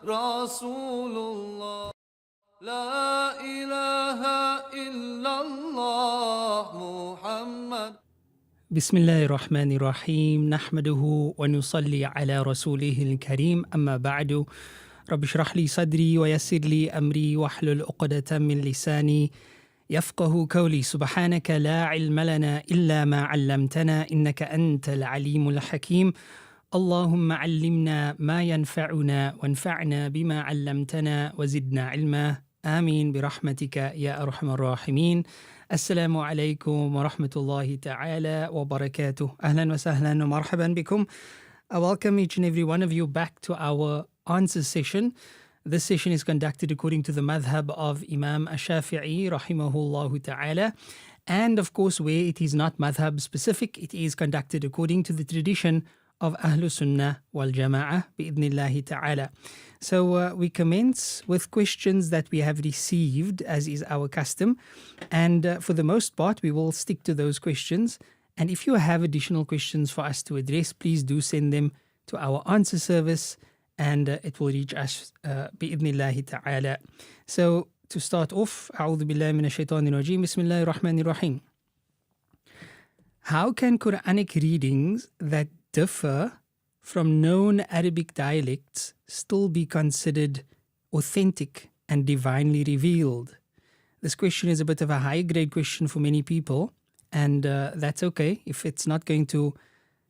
Rasulullah. La ilaha illallah Muhammad. بسم الله الرحمن الرحيم نحمده ونصلي على رسوله الكريم أما بعد رب اشرح لي صدري ويسر لي أمري واحلل عقدة من لساني يفقه قولي سبحانك لا علم لنا إلا ما علمتنا إنك أنت العليم الحكيم اللهم علمنا ما ينفعنا وانفعنا بما علمتنا وزدنا علما آمين برحمتك يا أرحم الراحمين. السلام عليكم ورحمة الله تعالى وبركاته. أهلا وسهلا ومرحبا بكم. I welcome each and every one of you back to our answers session. This session is conducted according to the madhab of Imam Ash-Shafi'i rahimahullah ta'ala. And of course, where it is not madhab specific, it is conducted according to the tradition of Ahlul Sunnah wal Jama'ah bi'idhnillahi ta'ala. So we commence with questions that we have received, as is our custom. And for the most part, we will stick to those questions. And if you have additional questions for us to address, please do send them to our answer service and it will reach us bi'idhnillahi ta'ala. So to start off, A'udhu billahi minash shaitanir rajeem, Bismillahir Rahmanir Rahim. How can Qur'anic readings that differ from known Arabic dialects still be considered authentic and divinely revealed? This question is a bit of a high grade question for many people, and that's okay if it's not going to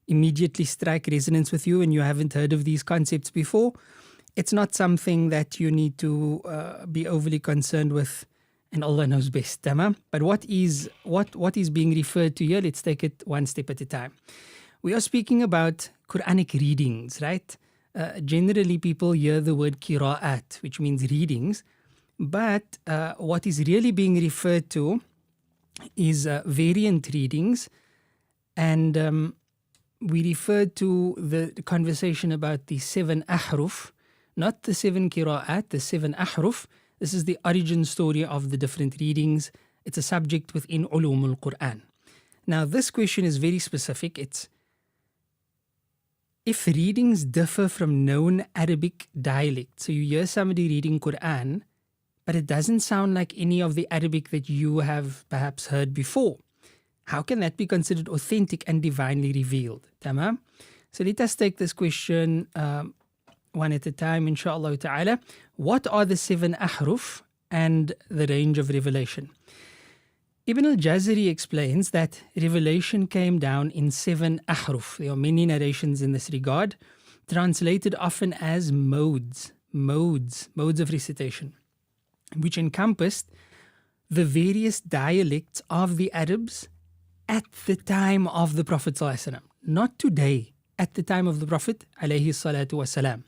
immediately strike resonance with you and you haven't heard of these concepts before. It's not something that you need to be overly concerned with, and Allah knows best, tamam? But what is being referred to here? Let's take it one step at a time. We are speaking about Qur'anic readings, right? Generally, people hear the word qira'at, which means readings. But what is really being referred to is variant readings. And we referred to the conversation about the 7 ahruf, not the 7 qira'at, the 7 ahruf. This is the origin story of the different readings. It's a subject within ulumul Qur'an. Now, this question is very specific. It's if readings differ from known Arabic dialects, so you hear somebody reading Qur'an, but it doesn't sound like any of the Arabic that you have perhaps heard before, how can that be considered authentic and divinely revealed? Tamam? So let us take this question one at a time, inshaAllah ta'ala. What are the 7 ahruf and the range of revelation? Ibn al-Jazari explains that revelation came down in 7 ahruf. There are many narrations in this regard, translated often as modes of recitation, which encompassed the various dialects of the Arabs at the time of the Prophet ﷺ. Not today, at the time of the Prophet ﷺ.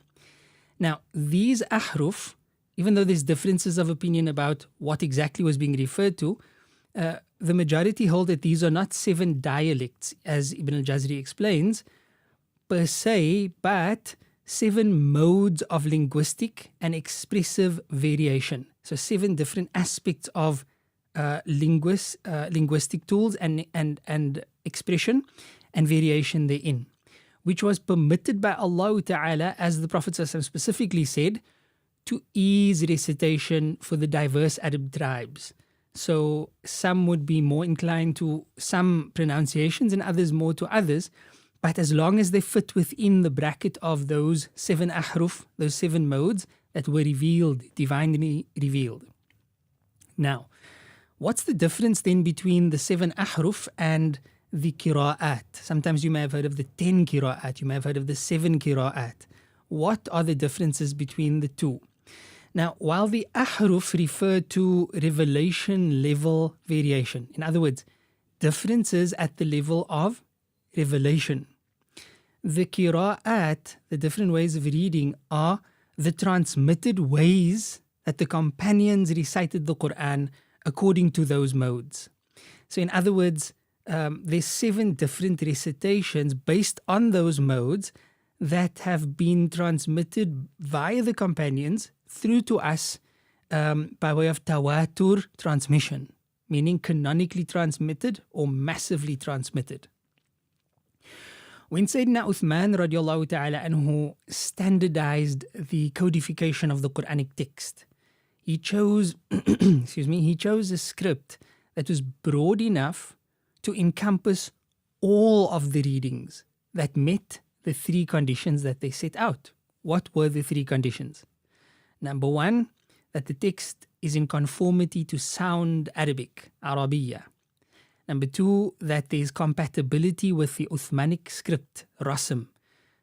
Now, these ahruf, even though there's differences of opinion about what exactly was being referred to, the majority hold that these are not 7 dialects, as Ibn al-Jazari explains, per se, but 7 modes of linguistic and expressive variation. So 7 different aspects of linguistic tools and expression and variation therein, which was permitted by Allah Ta'ala, as the Prophet specifically said, to ease recitation for the diverse Arab tribes. So some would be more inclined to some pronunciations and others more to others, but as long as they fit within the bracket of those 7 ahruf, those 7 modes that were revealed, divinely revealed. Now, what's the difference then between the 7 ahruf and the qira'at? Sometimes you may have heard of the 10 qira'at, you may have heard of the 7 qira'at. What are the differences between the two? Now, while the ahruf refer to revelation level variation, in other words, differences at the level of revelation, the qira'at, the different ways of reading, are the transmitted ways that the companions recited the Qur'an according to those modes. So in other words, there's 7 different recitations based on those modes that have been transmitted via the companions through to us by way of tawatur transmission, meaning canonically transmitted or massively transmitted. When Sayyidina Uthman radiallahu ta'ala anhu standardized the codification of the Qur'anic text, he chose, he chose a script that was broad enough to encompass all of the readings that met the three conditions that they set out. What were the three conditions? Number one, that the text is in conformity to sound Arabic, Arabiya. Number two, that there is compatibility with the Uthmanic script, Rasm.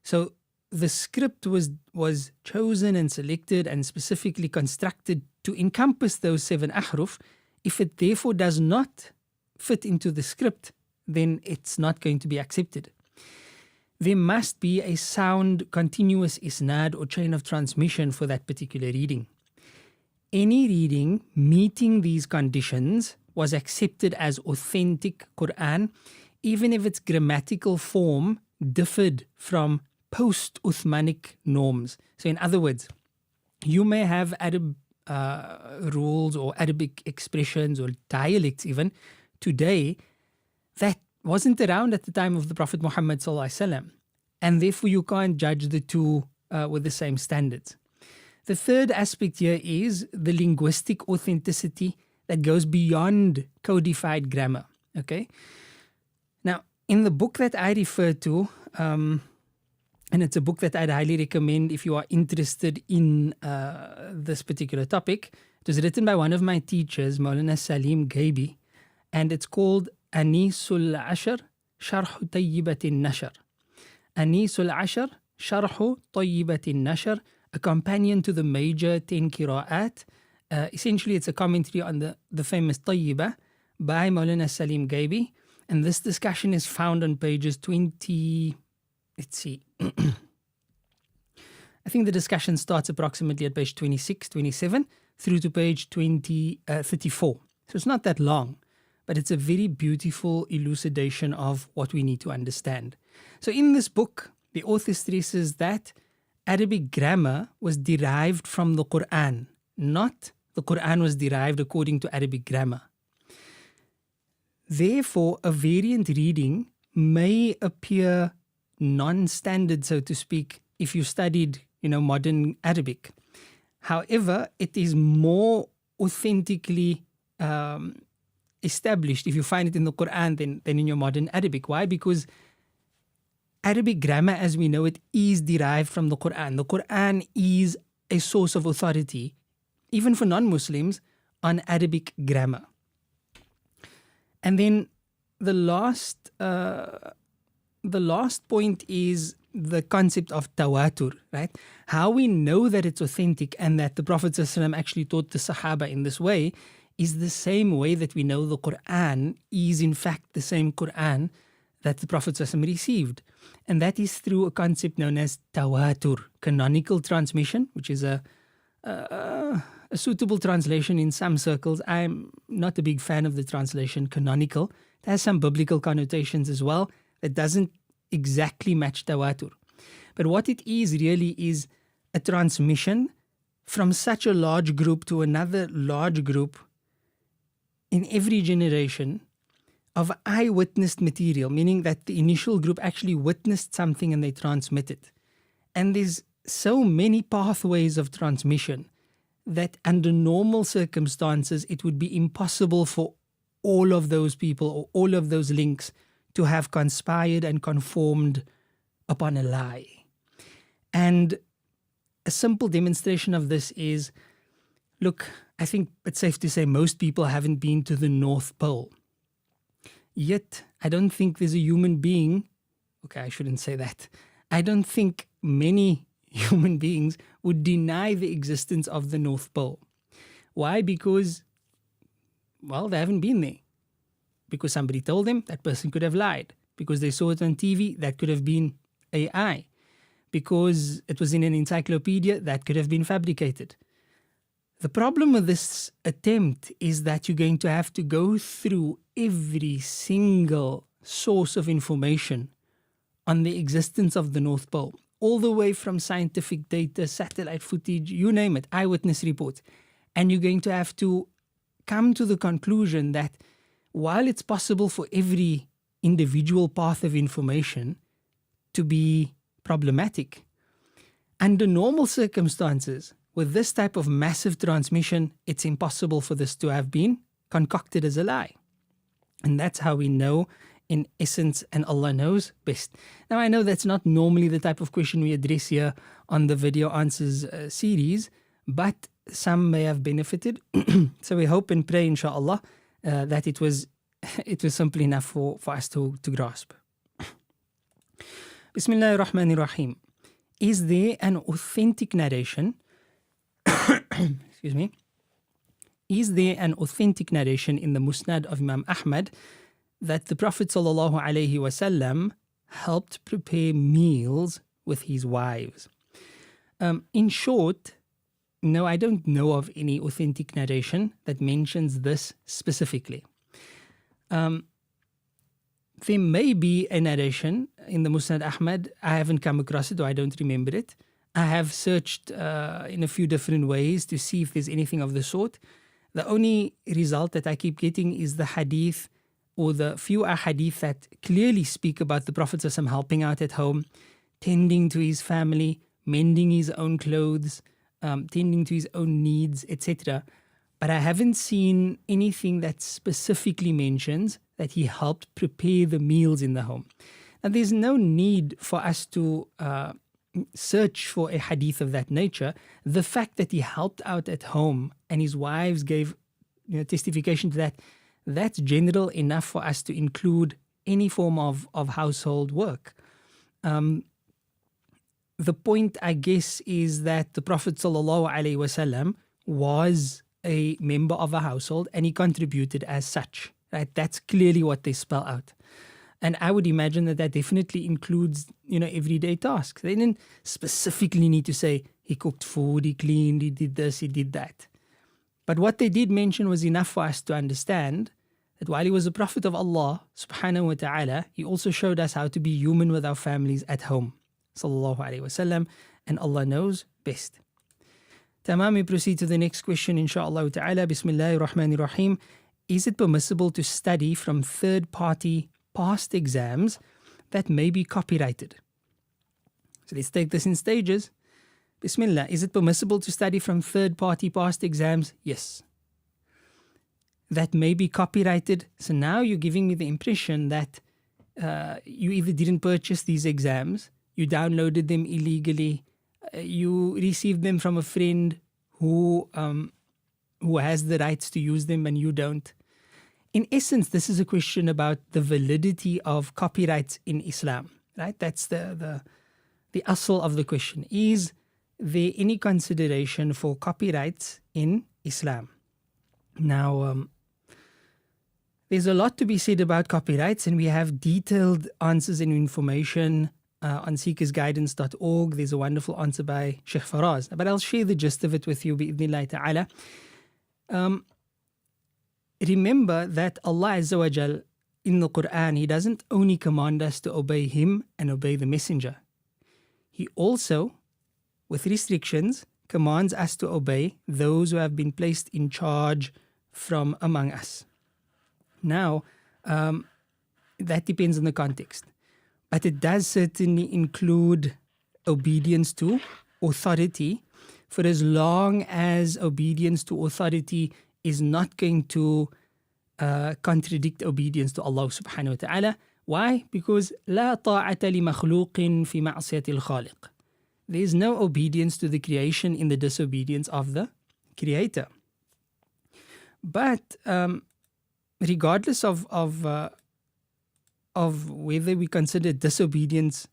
So the script was chosen and selected and specifically constructed to encompass those 7 ahruf. If it therefore does not fit into the script, then it's not going to be accepted. There must be a sound, continuous isnad or chain of transmission for that particular reading. Any reading meeting these conditions was accepted as authentic Quran, even if its grammatical form differed from post-Uthmanic norms. So in other words, you may have Arab rules or Arabic expressions or dialects even today that wasn't around at the time of the Prophet Muhammad sallallahu alaihi wasallam, and therefore you can't judge the two with the same standards. The third aspect here is the linguistic authenticity that goes beyond codified grammar. Okay. Now, in the book that I refer to, and it's a book that I'd highly recommend if you are interested in this particular topic. It was written by one of my teachers, Maulana Salim Ghaibi, and it's called Anisul Ashar, Sharh Tayyibatin Nashar. Anisul Ashar, Sharh Tayyibatin Nashar, a companion to the major 10 qira'at. Essentially, it's a commentary on the famous Tayyiba by Maulana Salim Ghaibi. And this discussion is found on pages 20, let's see. I think the discussion starts approximately at page 26, 27 through to page 34. So it's not that long, but it's a very beautiful elucidation of what we need to understand. So in this book, the author stresses that Arabic grammar was derived from the Quran, not the Quran was derived according to Arabic grammar. Therefore, a variant reading may appear non-standard, so to speak, if you studied, modern Arabic. However, it is more authentically established if you find it in the Quran than in your modern Arabic. Why? Because Arabic grammar, as we know it, is derived from the Quran. The Quran is a source of authority, even for non-Muslims, on Arabic grammar. And then the last point is the concept of tawatur, right? How we know that it's authentic and that the Prophet ﷺ actually taught the Sahaba in this way is the same way that we know the Quran is in fact the same Quran that the Prophet ﷺ received. And that is through a concept known as tawatur, canonical transmission, which is a suitable translation in some circles. I'm not a big fan of the translation canonical. It has some biblical connotations as well. It doesn't exactly match tawatur. But what it is really is a transmission from such a large group to another large group in every generation of eyewitnessed material, meaning that the initial group actually witnessed something and they transmit it. And there's so many pathways of transmission that under normal circumstances it would be impossible for all of those people or all of those links to have conspired and conformed upon a lie. And a simple demonstration of this is, look, I think it's safe to say most people haven't been to the North Pole. Yet, I don't think there's a human being, okay, I shouldn't say that. I don't think many human beings would deny the existence of the North Pole. Why? Because, well, they haven't been there. Because somebody told them, that person could have lied. Because they saw it on TV, that could have been AI. Because it was in an encyclopedia, that could have been fabricated. The problem with this attempt is that you're going to have to go through every single source of information on the existence of the North Pole, all the way from scientific data, satellite footage, you name it, eyewitness reports. And you're going to have to come to the conclusion that while it's possible for every individual path of information to be problematic. Under normal circumstances, with this type of massive transmission, it's impossible for this to have been concocted as a lie. And that's how we know in essence, and Allah knows best. Now, I know that's not normally the type of question we address here on the video answers series, but some may have benefited. So we hope and pray, inshallah, that it was simple enough for us to grasp. Bismillahir Rahmanir Rahim. Is there an authentic narration? Excuse me. Is there an authentic narration in the Musnad of Imam Ahmad that the Prophet ﷺ helped prepare meals with his wives? In short, no, I don't know of any authentic narration that mentions this specifically. There may be a narration in the Musnad Ahmad. I haven't come across it, or I don't remember it. I have searched in a few different ways to see if there's anything of the sort. The only result that I keep getting is the hadith, or the few ahadith that clearly speak about the Prophet ﷺ helping out at home, tending to his family, mending his own clothes, tending to his own needs, etc. But I haven't seen anything that specifically mentions that he helped prepare the meals in the home. Now, there's no need for us to search for a hadith of that nature. The fact that he helped out at home and his wives gave testification to that, that's general enough for us to include any form of household work. The point, I guess, is that the Prophet ﷺ was a member of a household and he contributed as such. Right? That's clearly what they spell out. And I would imagine that that definitely includes, everyday tasks. They didn't specifically need to say he cooked food, he cleaned, he did this, he did that. But what they did mention was enough for us to understand that while he was a prophet of Allah subhanahu wa ta'ala, he also showed us how to be human with our families at home. Sallallahu alayhi wasallam, and Allah knows best. Tamam, we proceed to the next question, inshaAllah ta'ala. Bismillahir Rahmanir Rahim. Is it permissible to study from third-party past exams that may be copyrighted? So let's take this in stages. Bismillah. Is it permissible to study from third-party past exams? Yes. That may be copyrighted. So now you're giving me the impression that you either didn't purchase these exams, you downloaded them illegally, you received them from a friend who has the rights to use them and you don't. In essence, this is a question about the validity of copyrights in Islam, right? That's the asl of the question. Is there any consideration for copyrights in Islam? Now, there's a lot to be said about copyrights, and we have detailed answers and information on seekersguidance.org. There's a wonderful answer by Shaykh Faraz, but I'll share the gist of it with you, bi'idhnillahi ta'ala. Remember that Allah Azza wa Jal in the Qur'an, He doesn't only command us to obey Him and obey the Messenger. He also, with restrictions, commands us to obey those who have been placed in charge from among us. Now, that depends on the context. But it does certainly include obedience to authority, for as long as obedience to authority is not going to contradict obedience to Allah subhanahu wa ta'ala. Why? Because لا طاعة لمخلوق في معصية الخالق. There is no obedience to the creation in the disobedience of the Creator. But regardless of whether we consider disobedience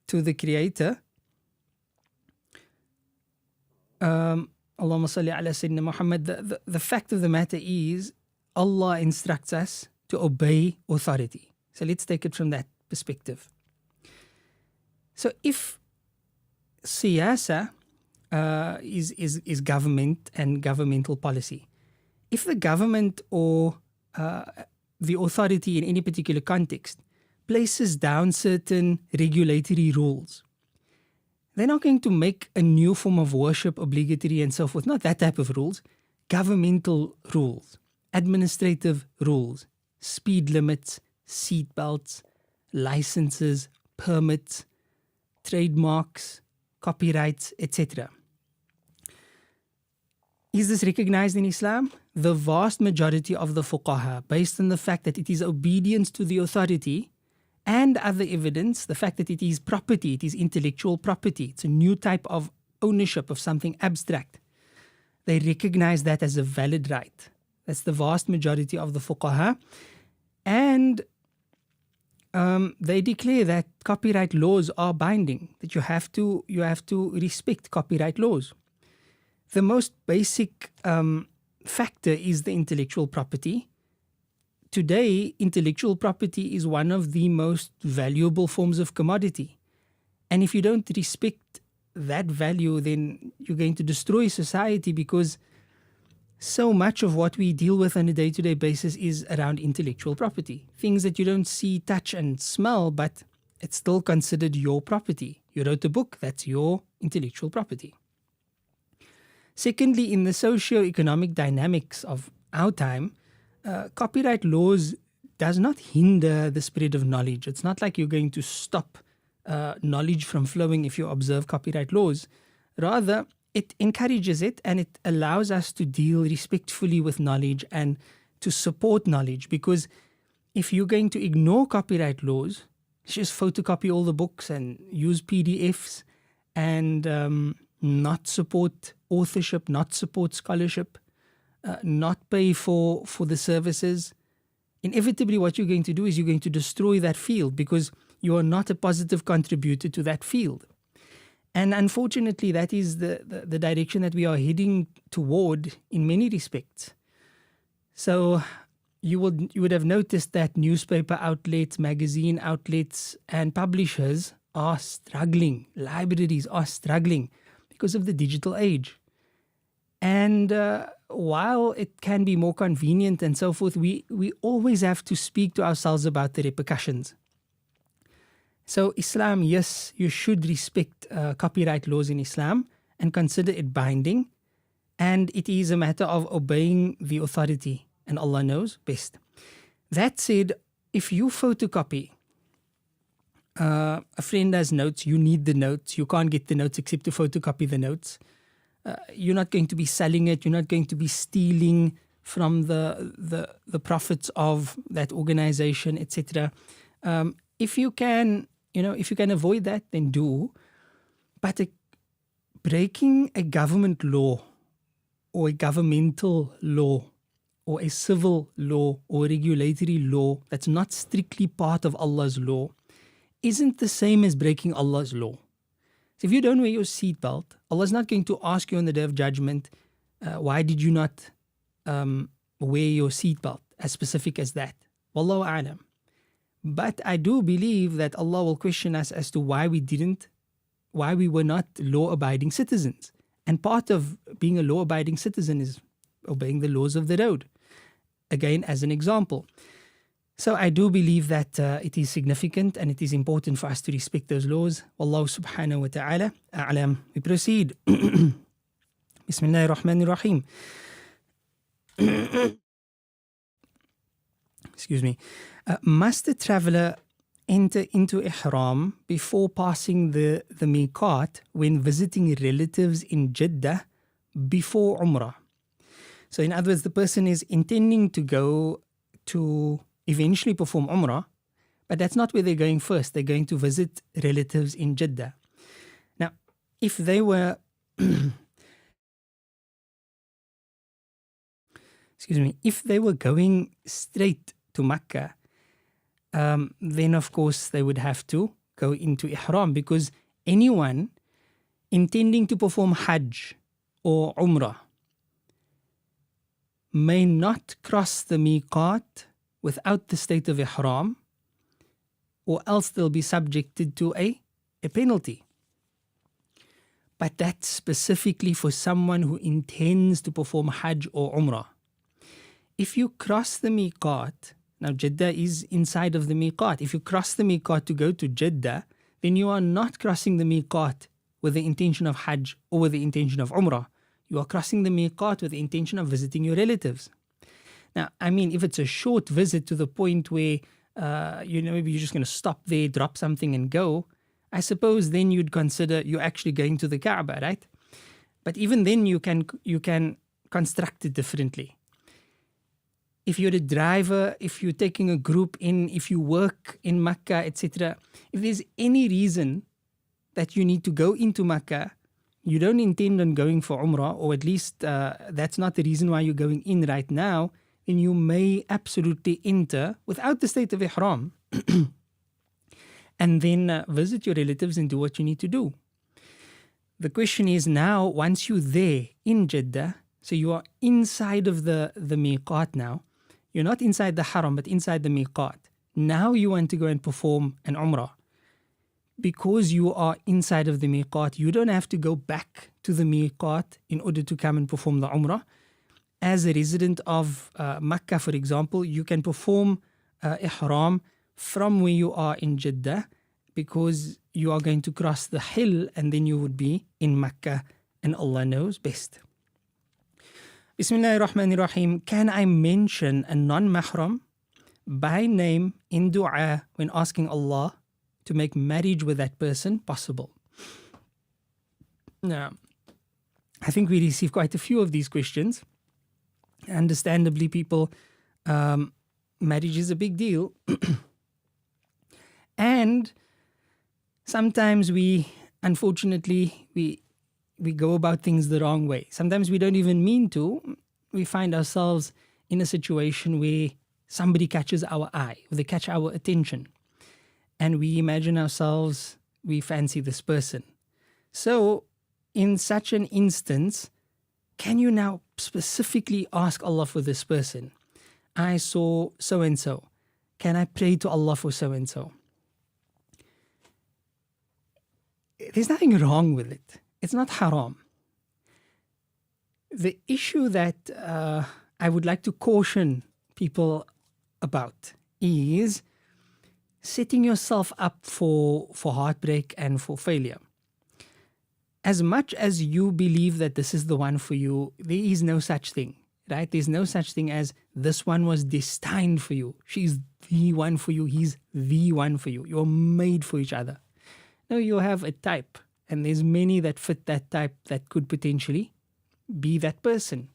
to the Creator, Allahumma salli ala Sayyidina Muhammad, the fact of the matter is Allah instructs us to obey authority. So let's take it from that perspective. So if siyasa is government and governmental policy, if the government or the authority in any particular context places down certain regulatory rules, they're not going to make a new form of worship obligatory and so forth. Not that type of rules. Governmental rules, administrative rules, speed limits, seat belts, licenses, permits, trademarks, copyrights, etc. Is this recognized in Islam? The vast majority of the fuqaha, based on the fact that it is obedience to the authority and other evidence, the fact that it is property, it is intellectual property, it's a new type of ownership of something abstract. They recognize that as a valid right. That's the vast majority of the fuqaha. And they declare that copyright laws are binding, that you have to respect copyright laws. The most basic factor is the intellectual property. Today, intellectual property is one of the most valuable forms of commodity. And if you don't respect that value, then you're going to destroy society, because so much of what we deal with on a day-to-day basis is around intellectual property. Things that you don't see, touch and smell, but it's still considered your property. You wrote a book, that's your intellectual property. Secondly, in the socio-economic dynamics of our time, copyright laws does not hinder the spread of knowledge. It's not like you're going to stop knowledge from flowing if you observe copyright laws. Rather, it encourages it, and it allows us to deal respectfully with knowledge and to support knowledge. Because if you're going to ignore copyright laws, just photocopy all the books and use PDFs and not support authorship, not support scholarship, not pay for the services, inevitably what you're going to do is you're going to destroy that field, because you are not a positive contributor to that field. And unfortunately, that is the direction that we are heading toward in many respects. So you would have noticed that newspaper outlets, magazine outlets and publishers are struggling. Libraries are struggling because of the digital age. And while it can be more convenient and so forth, we always have to speak to ourselves about the repercussions. So Islam, yes, you should respect copyright laws in Islam and consider it binding. And it is a matter of obeying the authority, and Allah knows best. That said, if you photocopy, a friend has notes, you need the notes, you can't get the notes except to photocopy the notes. You're not going to be selling it, you're not going to be stealing from the profits of that organization, etc. If you can, if you can avoid that, then do. But breaking a government law or a governmental law or a civil law or regulatory law that's not strictly part of Allah's law isn't the same as breaking Allah's law. So if you don't wear your seatbelt, Allah is not going to ask you on the Day of Judgment, why did you not wear your seatbelt, as specific as that. Wallahu a'lam. But I do believe that Allah will question us as to why we were not law-abiding citizens. And part of being a law-abiding citizen is obeying the laws of the road. Again, as an example. So I do believe that it is significant and it is important for us to respect those laws. Wallahu subhanahu wa ta'ala a'lam. We proceed. Bismillahir Rahmanir Rahim. Excuse me. Must the traveler enter into Ihram before passing the Miqāt when visiting relatives in Jeddah before ዑمرah? So in other words, the person is intending to go to eventually perform ዑمrah, but that's not where they're going first. They're going to visit relatives in Jeddah. Now, if they were if they were going straight to Mecca, then of course they would have to go into Ihram, because anyone intending to perform Hajj or ዑمrah may not cross the Miqāt without the state of Ihram, or else they'll be subjected to a penalty. But that's specifically for someone who intends to perform Hajj or ዑمrah. If you cross the Miqāt, now Jeddah is inside of the Miqāt. If you cross the Miqāt to go to Jeddah, then you are not crossing the Miqāt with the intention of Hajj or with the intention of ዑمrah. You are crossing the Miqāt with the intention of visiting your relatives. Now, I mean, if it's a short visit to the point where maybe you're just going to stop there, drop something and go, I suppose then you'd consider you're actually going to the Kaaba, right? But even then you can construct it differently. If you're a driver, if you're taking a group in, if you work in Makkah, etc., if there's any reason that you need to go into Makkah, you don't intend on going for Umrah, or at least that's not the reason why you're going in right now, then you may absolutely enter without the state of Ihram and then visit your relatives and do what you need to do. The question is now, once you're there in Jeddah, so you are inside of the Miqāt now, you're not inside the Haram, but inside the Miqāt. Now you want to go and perform an Umrah. Because you are inside of the Miqāt, you don't have to go back to the Miqāt in order to come and perform the Umrah. As a resident of Makkah, for example, you can perform Ihram from where you are in Jeddah, because you are going to cross the hill and then you would be in Makkah, and Allah knows best. Bismillahir Rahmanir Rahim. Can I mention a non-mahram by name in du'a when asking Allah to make marriage with that person possible? Now, I think we receive quite a few of these questions. Understandably, people, marriage is a big deal. And sometimes unfortunately, we go about things the wrong way. Sometimes we don't even mean to. We find ourselves in a situation where somebody catches our eye, or they catch our attention. And we imagine ourselves, we fancy this person. So, in such an instance, can you now specifically ask Allah for this person? I saw so-and-so. Can I pray to Allah for so-and-so? There's nothing wrong with it. It's not haram. The issue that I would like to caution people about is setting yourself up for heartbreak and for failure. As much as you believe that this is the one for you, there is no such thing, right? There's no such thing as this one was destined for you. She's the one for you. He's the one for you. You're made for each other. No, you have a type. And there's many that fit that type that could potentially be that person.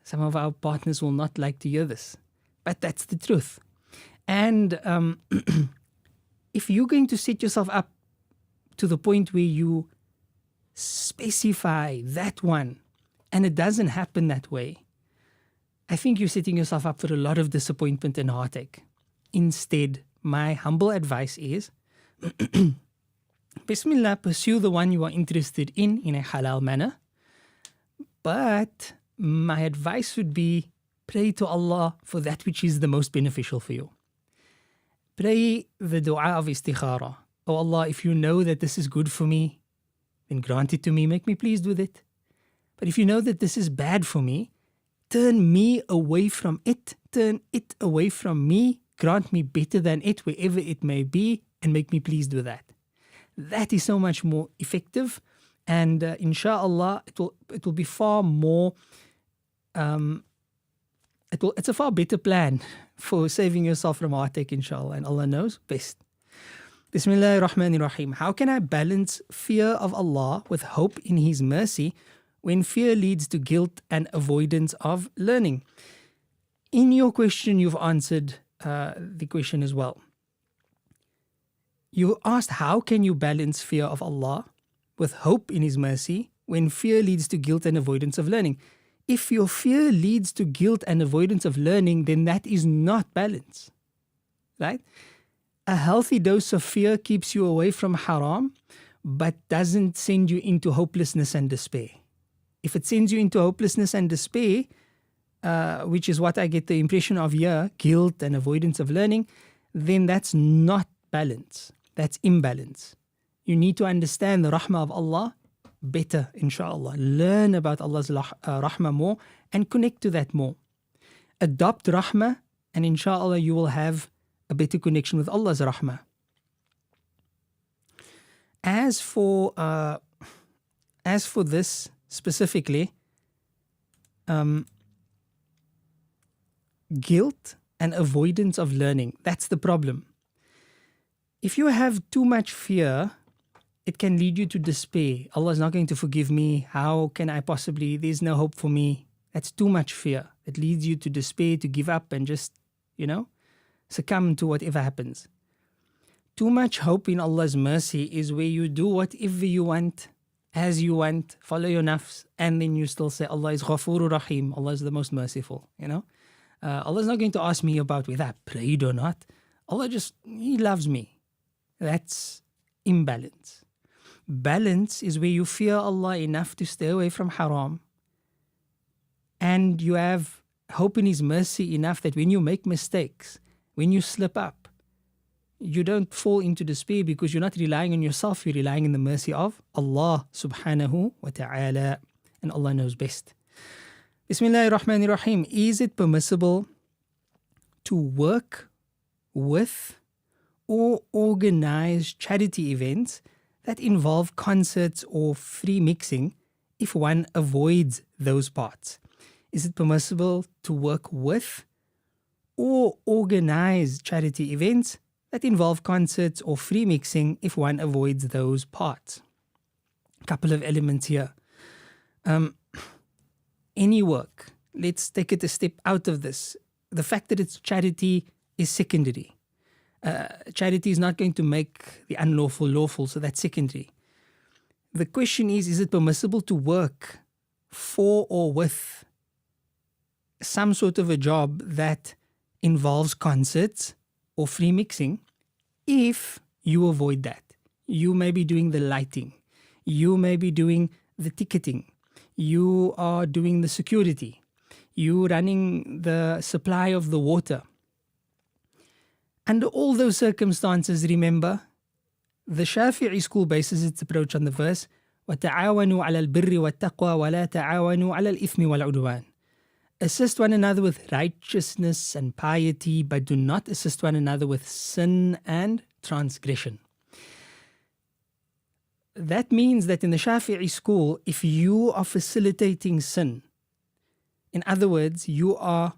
Some of our partners will not like to hear this, but that's the truth. And if you're going to set yourself up to the point where you specify that one and it doesn't happen that way, I think you're setting yourself up for a lot of disappointment and heartache. Instead, my humble advice is Bismillah, pursue the one you are interested in a halal manner. But my advice would be pray to Allah for that which is the most beneficial for you. Pray the du'a of istikhara. Oh Allah, if you know that this is good for me, then grant it to me, make me pleased with it. But if you know that this is bad for me, turn me away from it, turn it away from me, grant me better than it wherever it may be, and make me pleased with that. That is so much more effective, and inshallah it will be far more it's a far better plan for saving yourself from heartache, inshallah, and Allah knows best. Bismillahir Rahmanir Rahim. How can I balance fear of Allah with hope in His mercy when fear leads to guilt and avoidance of learning? In your question, you've answered the question as well. You asked, how can you balance fear of Allah with hope in His mercy when fear leads to guilt and avoidance of learning? If your fear leads to guilt and avoidance of learning, then that is not balance, right? A healthy dose of fear keeps you away from haram, but doesn't send you into hopelessness and despair. If it sends you into hopelessness and despair, which is what I get the impression of here, guilt and avoidance of learning, then that's not balance. That's imbalance. You need to understand the rahmah of Allah better, inshallah. Learn about Allah's rahmah more and connect to that more. Adopt rahmah, and inshallah you will have a better connection with Allah's rahmah. As for this specifically, guilt and avoidance of learning. That's the problem. If you have too much fear, it can lead you to despair. Allah is not going to forgive me. How can I possibly? There's no hope for me. That's too much fear. It leads you to despair, to give up and just, succumb to whatever happens. Too much hope in Allah's mercy is where you do whatever you want, as you want, follow your nafs, and then you still say Allah is Ghafurur Rahim. Allah is the most merciful, Allah is not going to ask me about whether I prayed or not. Allah He loves me. That's imbalance. Balance is where you fear Allah enough to stay away from haram, and you have hope in His mercy enough that when you make mistakes, when you slip up, you don't fall into despair because you're not relying on yourself, you're relying on the mercy of Allah subhanahu wa ta'ala, and Allah knows best. Bismillahir Rahmanir Rahim. Is it permissible to work with or organize charity events that involve concerts or free mixing if one avoids those parts? Is it permissible to work with or organize charity events that involve concerts or free mixing if one avoids those parts? A couple of elements here. Any work, let's take it a step out of this. The fact that it's charity is secondary. Charity is not going to make the unlawful lawful, so that's secondary. The question is it permissible to work for or with some sort of a job that involves concerts or free mixing if you avoid that? You may be doing the lighting, you may be doing the ticketing, you are doing the security, you running the supply of the water. Under all those circumstances, remember, the Shafi'i school bases its approach on the verse, وَتَعَاوَنُوا عَلَى الْبِرِّ وَالتَّقْوَى وَلَا تَعَاوَنُوا عَلَى الْإِثْمِ وَالْعُدْوَانِ. Assist one another with righteousness and piety, but do not assist one another with sin and transgression. That means that in the Shafi'i school, if you are facilitating sin, in other words, you are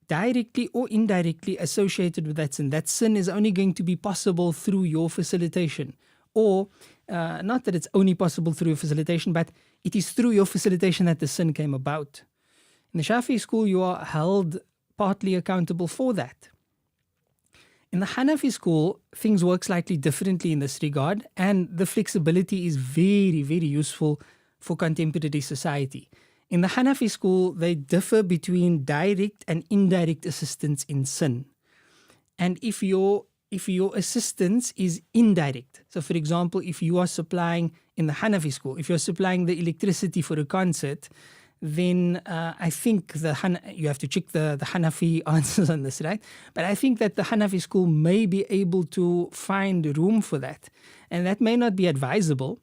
directly or indirectly associated with that sin is only going to be possible through your facilitation. Or, not that it's only possible through your facilitation, but it is through your facilitation that the sin came about. In the Shafi'i school, you are held partly accountable for that. In the Hanafi school, things work slightly differently in this regard, and the flexibility is very, very useful for contemporary society. In the Hanafi school, they differ between direct and indirect assistance in sin. And if your assistance is indirect, so for example, if you are supplying in the Hanafi school, if you're supplying the electricity for a concert, then I think you have to check the Hanafi answers on this, right? But I think that the Hanafi school may be able to find room for that. And that may not be advisable,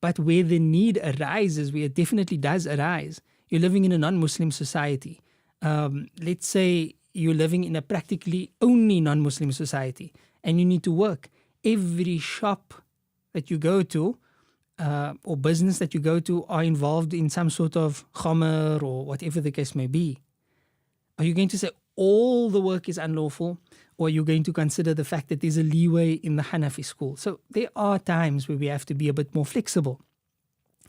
but where the need arises, where it definitely does arise, you're living in a non-Muslim society. Let's say you're living in a practically only non-Muslim society and you need to work. Every shop that you go to or business that you go to are involved in some sort of khamr or whatever the case may be. Are you going to say all the work is unlawful, or are you going to consider the fact that there's a leeway in the Hanafi school? So there are times where we have to be a bit more flexible.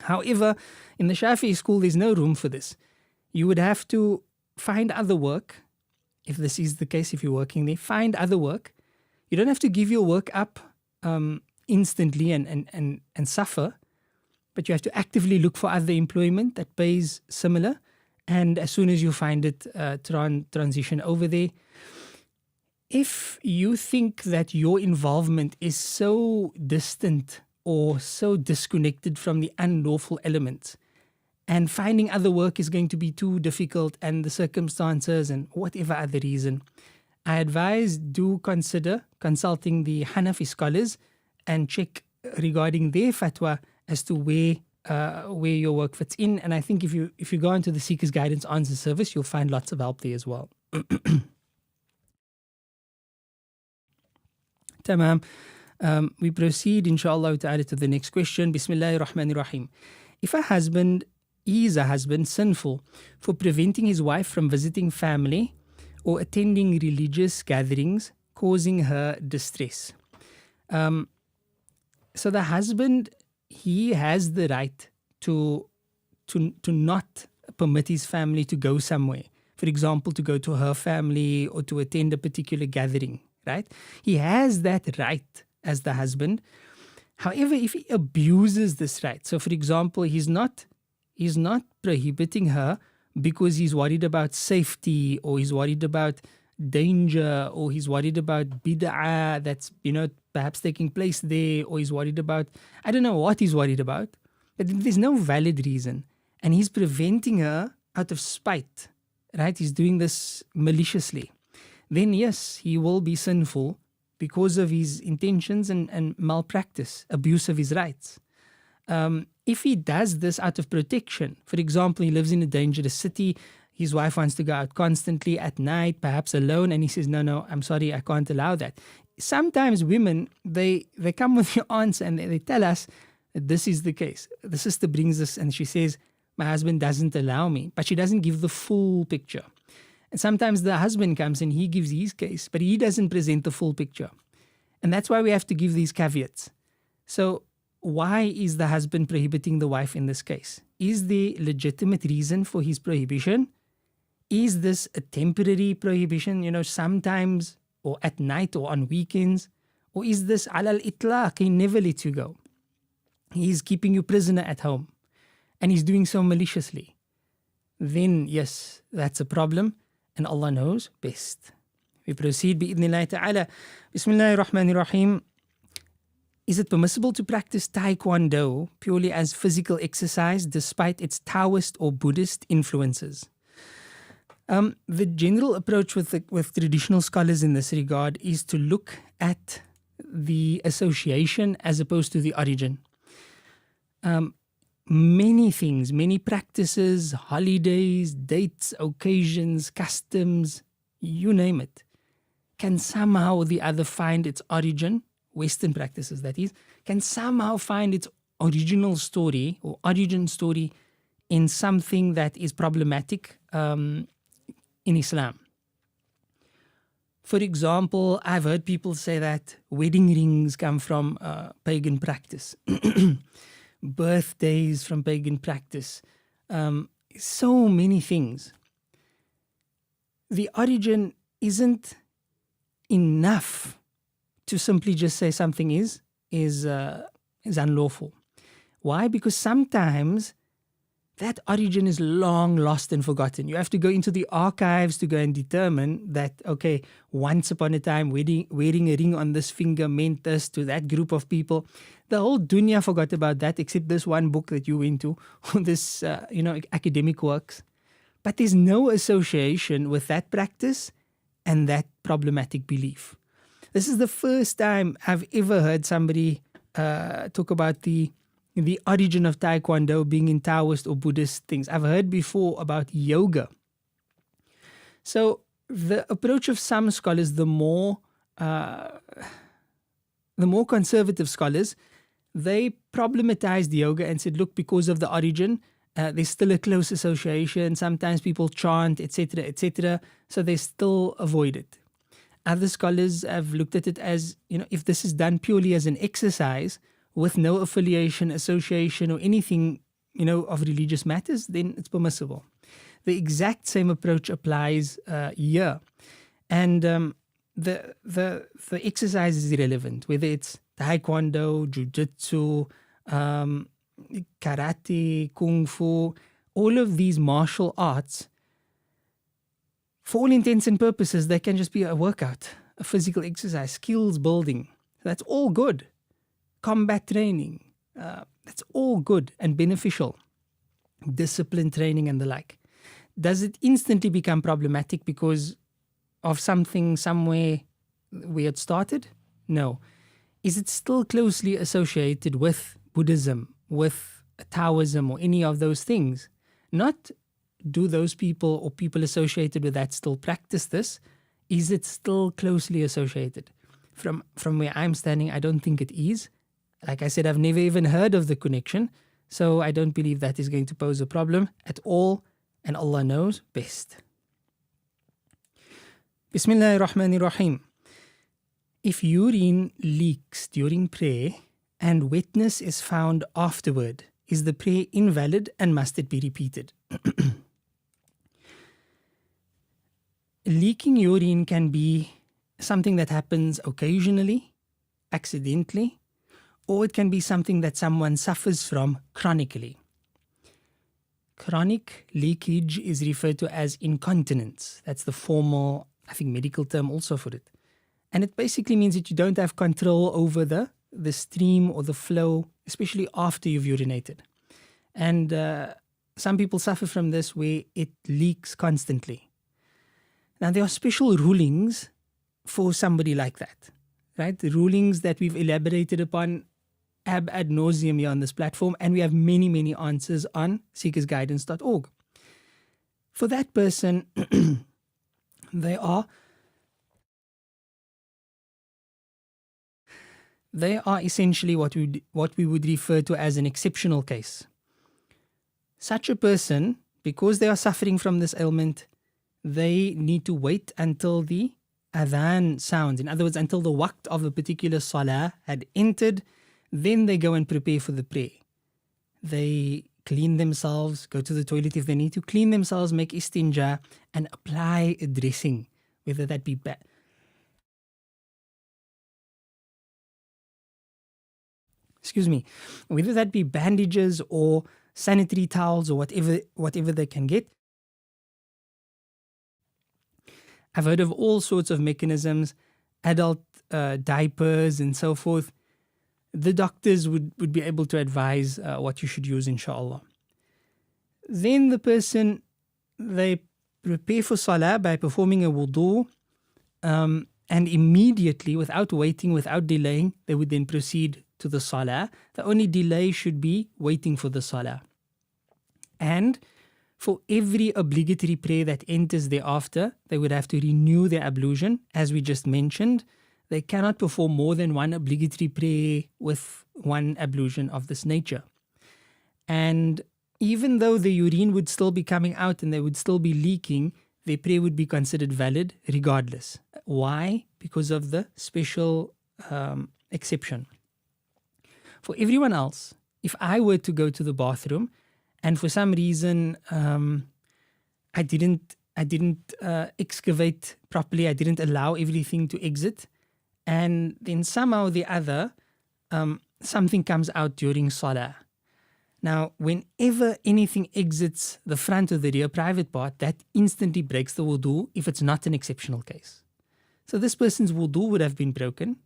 However, in the Shafi'i school, there's no room for this. You would have to find other work. If this is the case, if you're working there, find other work. You don't have to give your work up instantly and suffer, but you have to actively look for other employment that pays similar, and as soon as you find it, transition over there. If you think that your involvement is so distant or so disconnected from the unlawful elements, and finding other work is going to be too difficult, and the circumstances and whatever other reason, I advise do consider consulting the Hanafi scholars and check regarding their fatwa as to where your work fits in. And I think if you go into the Seekers Guidance Answer Service, you'll find lots of help there as well. Tamam. We proceed, inshallah ta'ala, to the next question. Bismillahir Rahmanir Rahim. If a husband is sinful for preventing his wife from visiting family or attending religious gatherings causing her distress. So the husband, he has the right to not permit his family to go somewhere. For example, to go to her family or to attend a particular gathering, right? He has that right as the husband. However, if he abuses this right, so for example, he's not prohibiting her because he's worried about safety, or he's worried about danger, or he's worried about bid'ah that's, perhaps taking place there, or he's worried about, I don't know what he's worried about, but there's no valid reason. And he's preventing her out of spite, right? He's doing this maliciously. Then yes, he will be sinful because of his intentions and malpractice, abuse of his rights. If he does this out of protection, for example, he lives in a dangerous city, his wife wants to go out constantly at night, perhaps alone, and he says, no, I'm sorry, I can't allow that. Sometimes women, they come with your answer and they tell us that this is the case. The sister brings this and she says, my husband doesn't allow me, but she doesn't give the full picture. And sometimes the husband comes and he gives his case, but he doesn't present the full picture. And that's why we have to give these caveats. So why is the husband prohibiting the wife in this case? Is there legitimate reason for his prohibition? Is this a temporary prohibition, sometimes, or at night or on weekends? Or is this alal itlaq, he never lets you go? He's keeping you prisoner at home and he's doing so maliciously. Then yes, that's a problem and Allah knows best. We proceed bi-idhnillahi ta'ala. Bismillahir Rahmanir Rahim. Is it permissible to practice Taekwondo purely as physical exercise despite its Taoist or Buddhist influences? The general approach with traditional scholars in this regard is to look at the association as opposed to the origin. Many things, many practices, holidays, dates, occasions, customs, you name it, can somehow or the other find its origin, Western practices that is, can somehow find its original story or origin story in something that is problematic in Islam. For example, I've heard people say that wedding rings come from pagan practice, birthdays from pagan practice, so many things. The origin isn't enough to simply just say something is unlawful. Why? Because sometimes that origin is long lost and forgotten. You have to go into the archives to go and determine that, okay, once upon a time wearing a ring on this finger meant this to that group of people. The whole dunya forgot about that except this one book that you went to, this academic works. But there's no association with that practice and that problematic belief. This is the first time I've ever heard somebody talk about the origin of Taekwondo being in Taoist or Buddhist things. I've heard before about yoga. So the approach of some scholars, the more conservative scholars, they problematized yoga and said, look, because of the origin, there's still a close association. Sometimes people chant, etc., so they still avoid it. Other scholars have looked at it as, if this is done purely as an exercise with no affiliation, association, or anything, of religious matters, then it's permissible. The exact same approach applies here. And the exercise is irrelevant, whether it's Taekwondo, Jiu-Jitsu, Karate, Kung Fu, all of these martial arts, for all intents and purposes, they can just be a workout, a physical exercise, skills building. That's all good. Combat training, that's all good and beneficial. Discipline training and the like. Does it instantly become problematic because of something somewhere where it started? No. Is it still closely associated with Buddhism, with Taoism, or any of those things? Not do those people or people associated with that still practice this? Is it still closely associated? From where I'm standing, I don't think it is. Like I said, I've never even heard of the connection, so I don't believe that is going to pose a problem at all, and Allah knows best. Bismillahir Rahmanir Rahim. If urine leaks during prayer and wetness is found afterward, is the prayer invalid and must it be repeated? Leaking urine can be something that happens occasionally, accidentally, or it can be something that someone suffers from chronically. Chronic leakage is referred to as incontinence. That's the formal, I think, medical term also for it. And it basically means that you don't have control over the stream or the flow, especially after you've urinated. And some people suffer from this where it leaks constantly. Now, there are special rulings for somebody like that, right? The rulings that we've elaborated upon ad nauseum here on this platform, and we have many, many answers on seekersguidance.org. For that person, they are essentially what we would refer to as an exceptional case. Such a person, because they are suffering from this ailment, they need to wait until the adhan sounds. In other words, until the waqt of a particular salah had entered, then they go and prepare for the prayer. They clean themselves, go to the toilet if they need to, clean themselves, make istinja, and apply a dressing, whether that be whether that be bandages or sanitary towels or whatever they can get. I've heard of all sorts of mechanisms, adult diapers and so forth. The doctors would be able to advise what you should use, inshallah. Then the person, they prepare for salah by performing a wudu, and immediately, without waiting, without delaying, they would then proceed to the salah. The only delay should be waiting for the salah. And for every obligatory prayer that enters thereafter, they would have to renew their ablution. As we just mentioned, they cannot perform more than one obligatory prayer with one ablution of this nature. And even though the urine would still be coming out and they would still be leaking, their prayer would be considered valid regardless. Why? Because of the special exception. For everyone else, if I were to go to the bathroom and for some reason I didn't excavate properly, I didn't allow everything to exit, and then somehow or the other something comes out during salah. Now, whenever anything exits the front or the rear private part, that instantly breaks the wudu if it's not an exceptional case. So this person's wudu would have been broken.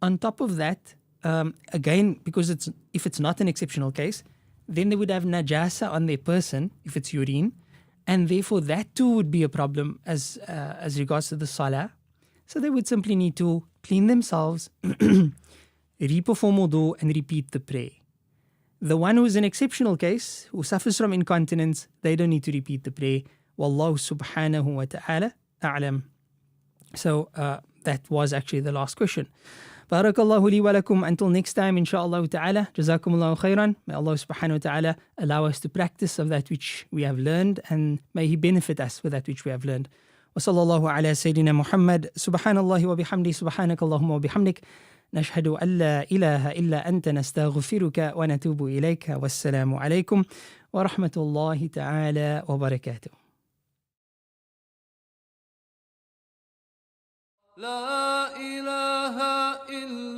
On top of that, again, because if it's not an exceptional case, then they would have najasa on their person if it's urine, and therefore that too would be a problem as regards to the salah. So they would simply need to clean themselves, re-perform wudu, and repeat the prayer. The one who is an exceptional case, who suffers from incontinence, they don't need to repeat the prayer. Wallahu subhanahu wa ta'ala a'lam. So that was actually the last question. Barakallahu li wa lakum. Until next time, inshaAllah ta'ala. Jazakumullahu khairan. May Allah subhanahu wa ta'ala allow us to practice of that which we have learned, and may He benefit us with that which we have learned. Wa sallallahu ala Sayyidina Muhammad. Subhanallahi wa bihamdi. Subhanakallahumma wa bihamdik. نشهد أن لا إله إلا أنت نستغفرك ونتوب إليك والسلام عليكم ورحمة الله تعالى وبركاته. لا إله إلا